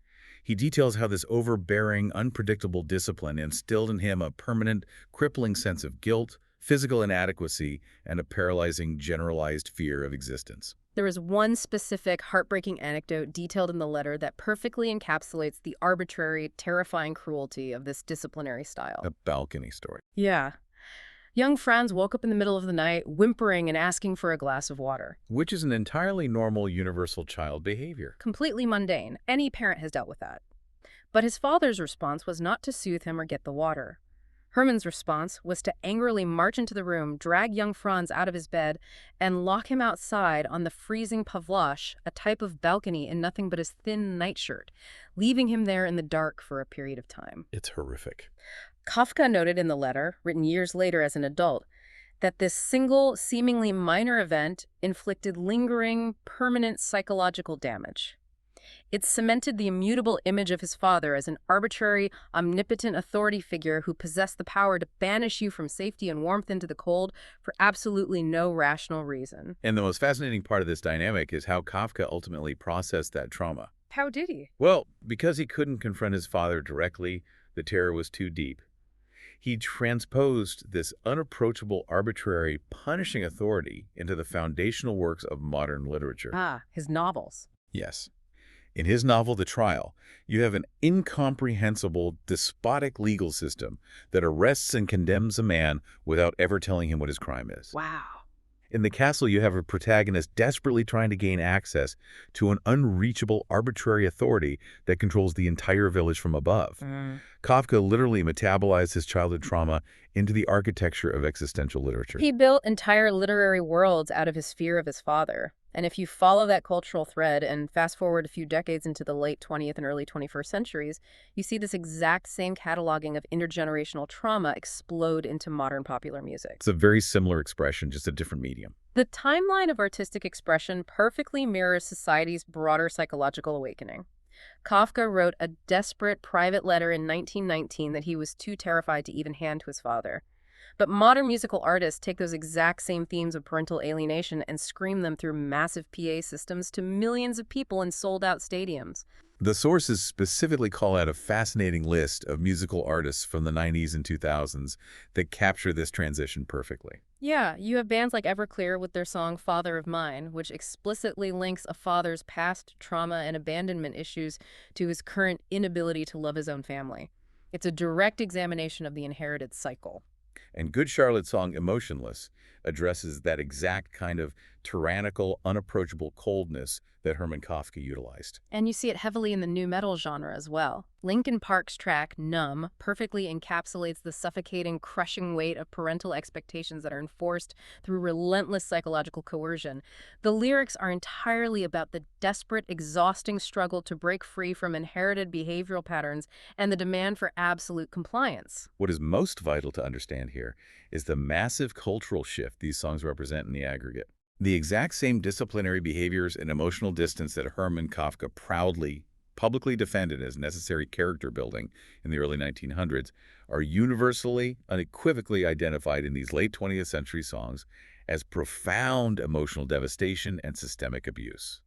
He details how this overbearing, unpredictable discipline instilled in him a permanent, crippling sense of guilt, physical inadequacy, and a paralyzing, generalized fear of existence. There is one specific, heartbreaking anecdote detailed in the letter that perfectly encapsulates the arbitrary, terrifying cruelty of this disciplinary style. A balcony story. Yeah. Young Franz woke up in the middle of the night, whimpering and asking for a glass of water. Which is an entirely normal, universal child behavior. Completely mundane. Any parent has dealt with that. But his father's response was not to soothe him or get the water. Herman's response was to angrily march into the room, drag young Franz out of his bed, and lock him outside on the freezing pavlosh, a type of balcony in nothing but his thin nightshirt, leaving him there in the dark for a period of time. It's horrific. Kafka noted in the letter, written years later as an adult, that this single, seemingly minor event inflicted lingering, permanent psychological damage. It cemented the immutable image of his father as an arbitrary, omnipotent authority figure who possessed the power to banish you from safety and warmth into the cold for absolutely no rational reason. And the most fascinating part of this dynamic is how Kafka ultimately processed that trauma. How did he? Well, because he couldn't confront his father directly, the terror was too deep. He transposed this unapproachable, arbitrary, punishing authority into the foundational works of modern literature. Ah, his novels. Yes. In his novel, The Trial, you have an incomprehensible, despotic legal system that arrests and condemns a man without ever telling him what his crime is. Wow. In The Castle, you have a protagonist desperately trying to gain access to an unreachable, arbitrary authority that controls the entire village from above. Kafka literally metabolized his childhood trauma into the architecture of existential literature. He built entire literary worlds out of his fear of his father. And if you follow that cultural thread and fast forward a few decades into the late 20th and early 21st centuries, you see this exact same cataloging of intergenerational trauma explode into modern popular music. It's a very similar expression, just a different medium. The timeline of artistic expression perfectly mirrors society's broader psychological awakening. Kafka wrote a desperate private letter in 1919 that he was too terrified to even hand to his father. But modern musical artists take those exact same themes of parental alienation and scream them through massive PA systems to millions of people in sold-out stadiums. The sources specifically call out a fascinating list of musical artists from the 90s and 2000s that capture this transition perfectly. Yeah, you have bands like Everclear with their song Father of Mine, which explicitly links a father's past trauma and abandonment issues to his current inability to love his own family. It's a direct examination of the inherited cycle. And Good Charlotte's song Emotionless addresses that exact kind of tyrannical, unapproachable coldness that Hermann Kafka utilized. And you see it heavily in the nu metal genre as well. Linkin Park's track, Numb, perfectly encapsulates the suffocating, crushing weight of parental expectations that are enforced through relentless psychological coercion. The lyrics are entirely about the desperate, exhausting struggle to break free from inherited behavioral patterns and the demand for absolute compliance. What is most vital to understand here is the massive cultural shift these songs represent in the aggregate. The exact same disciplinary behaviors and emotional distance that Hermann Kafka proudly, publicly defended as necessary character building in the early 1900s are universally, unequivocally identified in these late 20th century songs as profound emotional devastation and systemic abuse.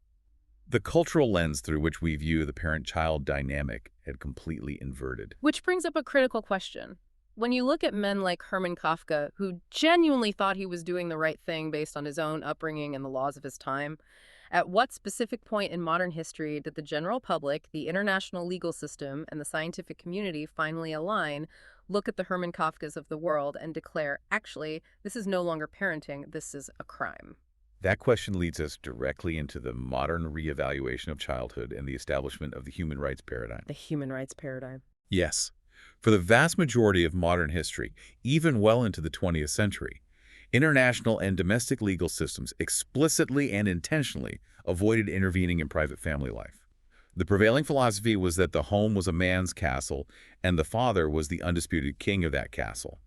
The cultural lens through which we view the parent-child dynamic had completely inverted. Which brings up a critical question. When you look at men like Hermann Kafka, who genuinely thought he was doing the right thing based on his own upbringing and the laws of his time, at what specific point in modern history did the general public, the international legal system, and the scientific community finally align, look at the Hermann Kafkas of the world, and declare, actually, this is no longer parenting, this is a crime? That question leads us directly into the modern reevaluation of childhood and the establishment of the human rights paradigm. The human rights paradigm. Yes. For the vast majority of modern history, even well into the 20th century, international and domestic legal systems explicitly and intentionally avoided intervening in private family life. The prevailing philosophy was that the home was a man's castle and the father was the undisputed king of that castle.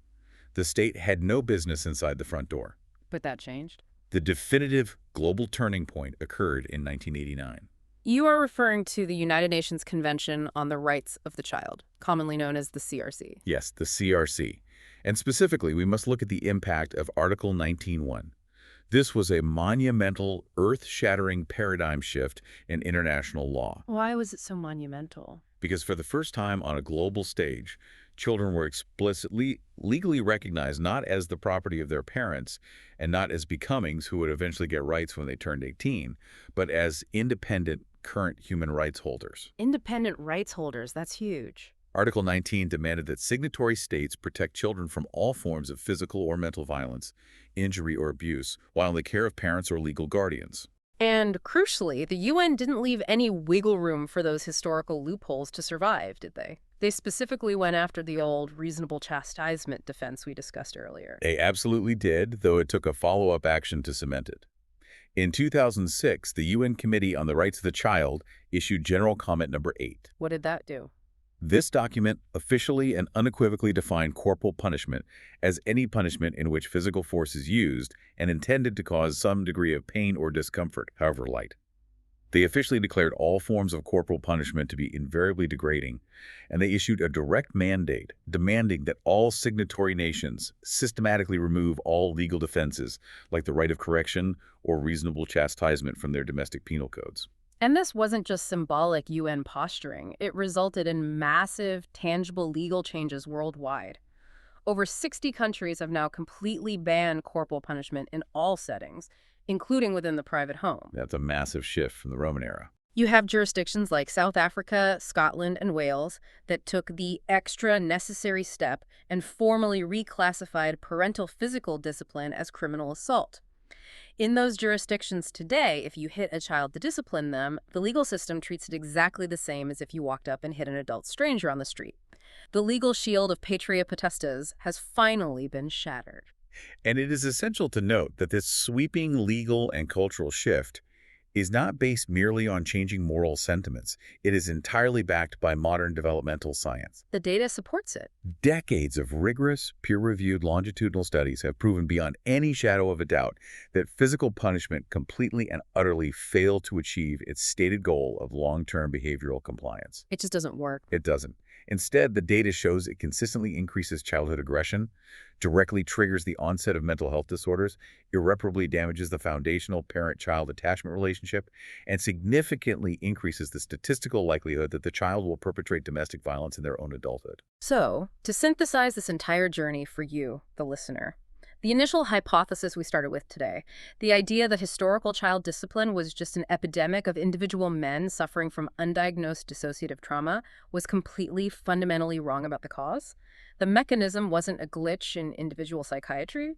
The state had no business inside the front door. But that changed. The definitive global turning point occurred in 1989. You are referring to the United Nations Convention on the Rights of the Child, commonly known as the CRC. Yes, the CRC. And specifically, we must look at the impact of Article 19.1. This was a monumental, earth-shattering paradigm shift in international law. Why was it so monumental? Because for the first time on a global stage, children were explicitly legally recognized not as the property of their parents and not as becomings who would eventually get rights when they turned 18, but as independent current human rights holders. Independent rights holders, that's huge. Article 19 demanded that signatory states protect children from all forms of physical or mental violence, injury, or abuse while in the care of parents or legal guardians. And crucially, the UN didn't leave any wiggle room for those historical loopholes to survive, did they? They specifically went after the old reasonable chastisement defense we discussed earlier. They absolutely did, though it took a follow-up action to cement it. In 2006, the UN Committee on the Rights of the Child issued General Comment Number 8. What did that do? This document officially and unequivocally defined corporal punishment as any punishment in which physical force is used and intended to cause some degree of pain or discomfort, however light. They officially declared all forms of corporal punishment to be invariably degrading, and they issued a direct mandate demanding that all signatory nations systematically remove all legal defenses, like the right of correction or reasonable chastisement, from their domestic penal codes. And this wasn't just symbolic UN posturing. It resulted in massive, tangible legal changes worldwide. Over 60 countries have now completely banned corporal punishment in all settings, including within the private home. That's a massive shift from the Roman era. You have jurisdictions like South Africa, Scotland, and Wales that took the extra necessary step and formally reclassified parental physical discipline as criminal assault. In those jurisdictions today, if you hit a child to discipline them, the legal system treats it exactly the same as if you walked up and hit an adult stranger on the street. The legal shield of patria potestas has finally been shattered. And it is essential to note that this sweeping legal and cultural shift is not based merely on changing moral sentiments. It is entirely backed by modern developmental science. The data supports it. Decades of rigorous, peer-reviewed longitudinal studies have proven beyond any shadow of a doubt that physical punishment completely and utterly failed to achieve its stated goal of long-term behavioral compliance. It just doesn't work. It doesn't. Instead, the data shows it consistently increases childhood aggression, directly triggers the onset of mental health disorders, irreparably damages the foundational parent-child attachment relationship, and significantly increases the statistical likelihood that the child will perpetrate domestic violence in their own adulthood. So, to synthesize this entire journey for you, the listener, the initial hypothesis we started with today, the idea that historical child discipline was just an epidemic of individual men suffering from undiagnosed dissociative trauma, was completely fundamentally wrong about the cause. The mechanism wasn't a glitch in individual psychiatry,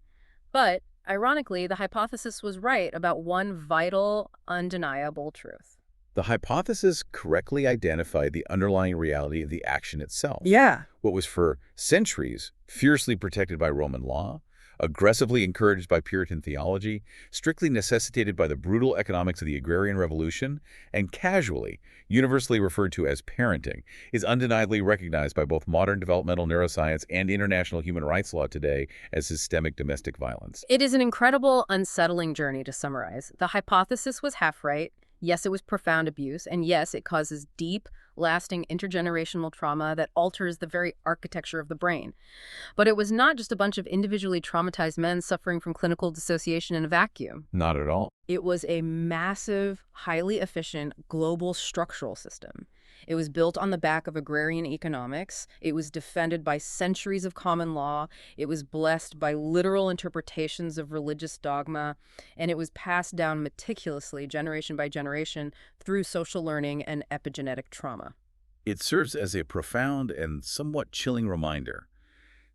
but, ironically, the hypothesis was right about one vital, undeniable truth. The hypothesis correctly identified the underlying reality of the action itself. Yeah. What was for centuries fiercely protected by Roman law, aggressively encouraged by Puritan theology, strictly necessitated by the brutal economics of the agrarian revolution, and casually, universally referred to as parenting, is undeniably recognized by both modern developmental neuroscience and international human rights law today as systemic domestic violence. It is an incredible, unsettling journey to summarize. The hypothesis was half right. Yes, it was profound abuse, and yes, it causes deep, lasting intergenerational trauma that alters the very architecture of the brain. But it was not just a bunch of individually traumatized men suffering from clinical dissociation in a vacuum. Not at all. It was a massive, highly efficient, global structural system. It was built on the back of agrarian economics. It was defended by centuries of common law. It was blessed by literal interpretations of religious dogma. And it was passed down meticulously, generation by generation, through social learning and epigenetic trauma. It serves as a profound and somewhat chilling reminder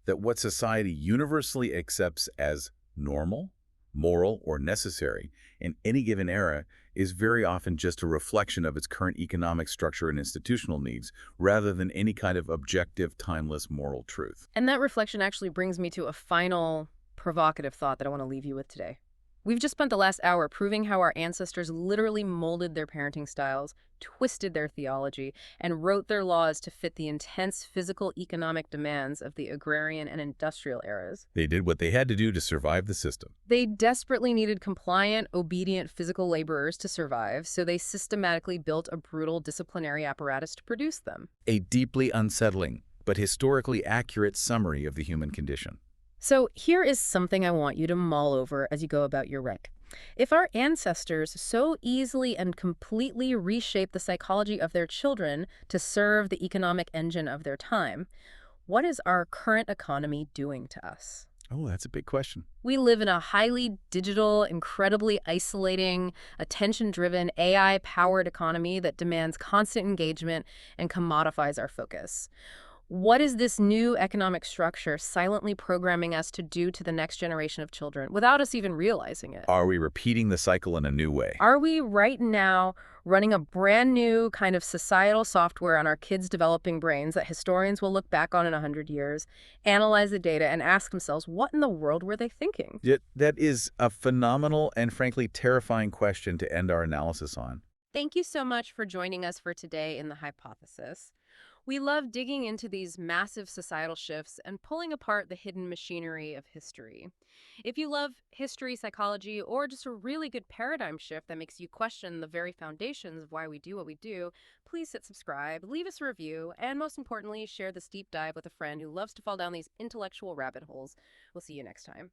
that what society universally accepts as normal, moral, or necessary in any given era is very often just a reflection of its current economic structure and institutional needs, rather than any kind of objective, timeless moral truth. And that reflection actually brings me to a final provocative thought that I want to leave you with today. We've just spent the last hour proving how our ancestors literally molded their parenting styles, twisted their theology, and wrote their laws to fit the intense physical economic demands of the agrarian and industrial eras. They did what they had to do to survive the system. They desperately needed compliant, obedient physical laborers to survive, so they systematically built a brutal disciplinary apparatus to produce them. A deeply unsettling, but historically accurate summary of the human condition. So here is something I want you to mull over as you go about your week. If our ancestors so easily and completely reshaped the psychology of their children to serve the economic engine of their time, what is our current economy doing to us? Oh, that's a big question. We live in a highly digital, incredibly isolating, attention-driven, AI-powered economy that demands constant engagement and commodifies our focus. What is this new economic structure silently programming us to do to the next generation of children without us even realizing it? Are we repeating the cycle in a new way? Are we right now running a brand new kind of societal software on our kids' developing brains that historians will look back on in 100 years, analyze the data, and ask themselves, what in the world were they thinking? Yet that is a phenomenal and frankly terrifying question to end our analysis on. Thank you so much for joining us for today in The Hypothesis. We love digging into these massive societal shifts and pulling apart the hidden machinery of history. If you love history, psychology, or just a really good paradigm shift that makes you question the very foundations of why we do what we do, please hit subscribe, leave us a review, and most importantly, share this deep dive with a friend who loves to fall down these intellectual rabbit holes. We'll see you next time.